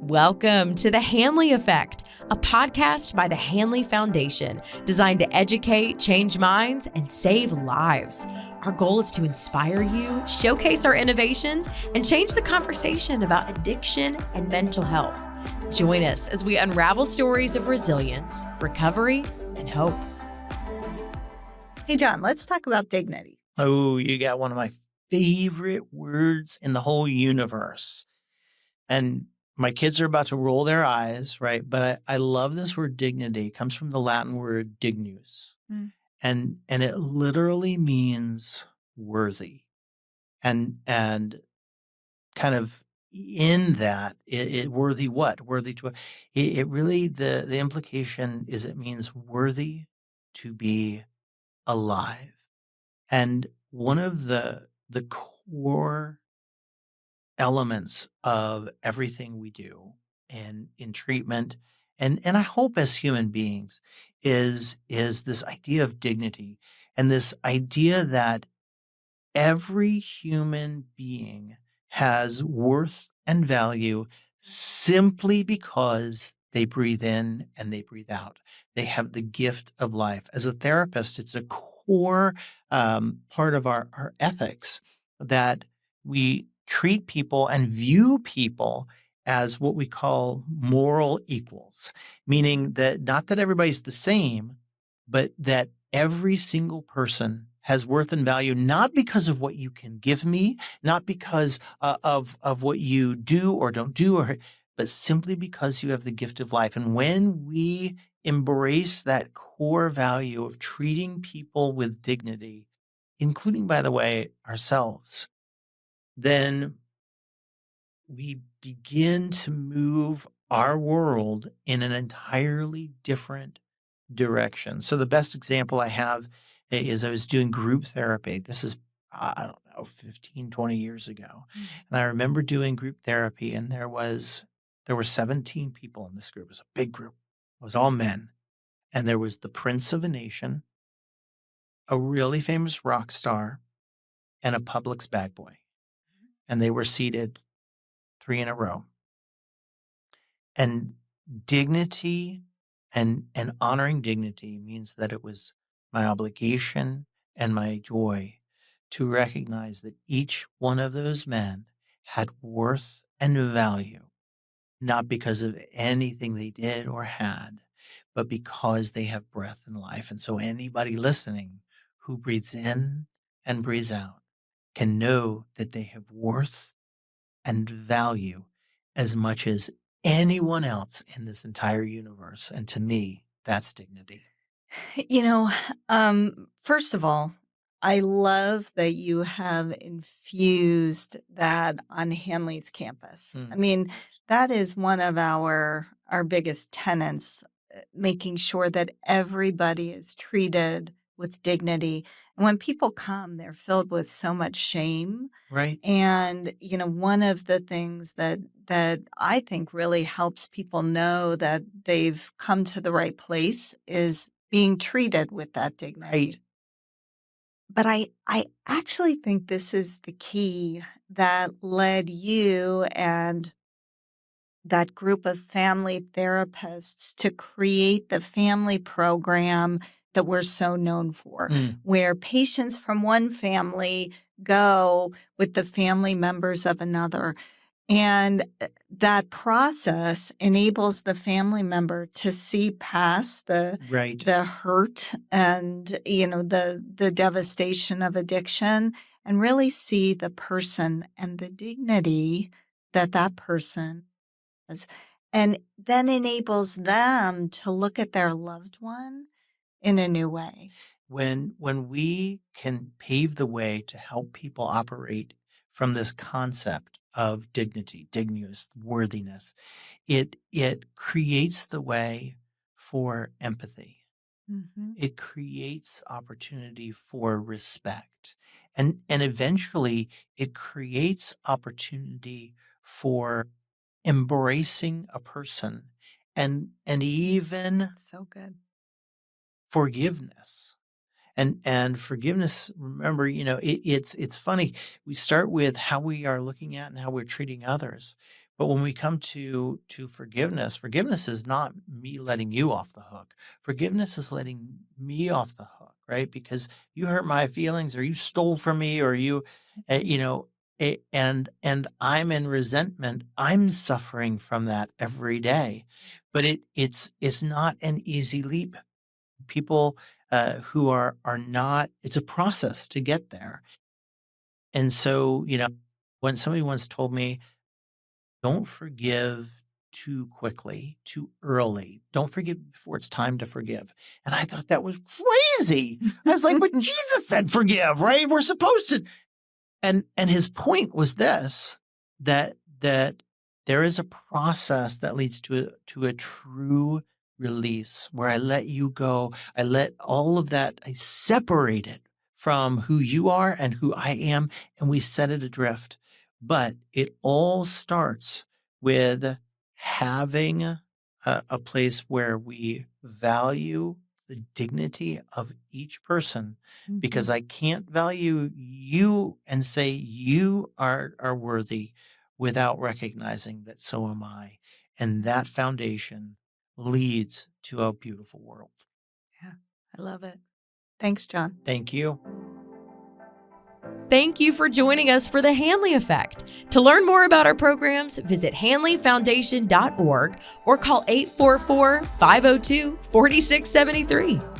Welcome to the Hanley Effect, a podcast by the Hanley Foundation designed to educate, change minds, and save lives. Our goal is to inspire you, showcase our innovations, and change the conversation about addiction and mental health. Join us as we unravel stories of resilience, recovery, and hope. Hey, John, let's talk about dignity. Oh, you got one of my favorite words in the whole universe. And my kids are about to roll their eyes, right? But I love this word dignity. It comes from the Latin word dignus. And it literally means worthy. And kind of in that, it worthy what? Worthy to it really the implication is it means worthy to be alive. And one of the core elements of everything we do and in treatment and I hope as human beings is this idea of dignity and this idea that every human being has worth and value simply because they breathe in and they breathe out. They have the gift of life. As a therapist, it's a core part of our ethics that we treat people and view people as what we call moral equals, meaning that not that everybody's the same, but that every single person has worth and value, not because of what you can give me, not because of what you do or don't do, but simply because you have the gift of life. And when we embrace that core value of treating people with dignity, including, by the way, ourselves, then we begin to move our world in an entirely different direction. So the best example I have is I was doing group therapy. This is, I don't know, 15, 20 years ago. And I remember doing group therapy and there were 17 people in this group. It was a big group. It was all men. And there was the prince of a nation, a really famous rock star, and a Publix bag boy. And they were seated 3 in a row. And dignity and honoring dignity means that it was my obligation and my joy to recognize that each one of those men had worth and value, not because of anything they did or had, but because they have breath and life. And so anybody listening who breathes in and breathes out can know that they have worth and value as much as anyone else in this entire universe. And to me, that's dignity. You know, first of all, I love that you have infused that on Hanley's campus. I mean, that is one of our biggest tenets, making sure that everybody is treated with dignity. And when people come, they're filled with so much shame. Right. And, one of the things that I think really helps people know that they've come to the right place is being treated with that dignity. Right. But I actually think this is the key that led you and that group of family therapists to create the family program that we're so known for, where patients from one family go with the family members of another. And that process enables the family member to see past the hurt and, the devastation of addiction and really see the person and the dignity that person has. And then enables them to look at their loved one in a new way. When we can pave the way to help people operate from this concept of dignity, dignus, worthiness, it creates the way for empathy. It creates opportunity for respect. And eventually it creates opportunity for embracing a person and even so good forgiveness. And forgiveness, remember, it's funny. We start with how we are looking at and how we're treating others. But when we come to forgiveness is not me letting you off the hook. Forgiveness is letting me off the hook, right? Because you hurt my feelings, or you stole from me, or you, you know, and I'm in resentment. I'm suffering from that every day, but it's not an easy leap. People who are not. It's a process to get there, and so when somebody once told me, don't forgive too quickly, too early. Don't forgive before it's time to forgive. And I thought that was crazy. I was like, but Jesus said forgive, right? We're supposed to. And his point was this, that there is a process that leads to a true release, where I let you go. I let all of that, I separate it from who you are and who I am, and we set it adrift. But it all starts with having a place where we value the dignity of each person, because I can't value you and say you are worthy without recognizing that so am I. And that foundation leads to a beautiful world. Yeah, I love it. Thanks, John. Thank you. Thank you for joining us for the Hanley Effect. To learn more about our programs, visit hanleyfoundation.org or call 844-502-4673.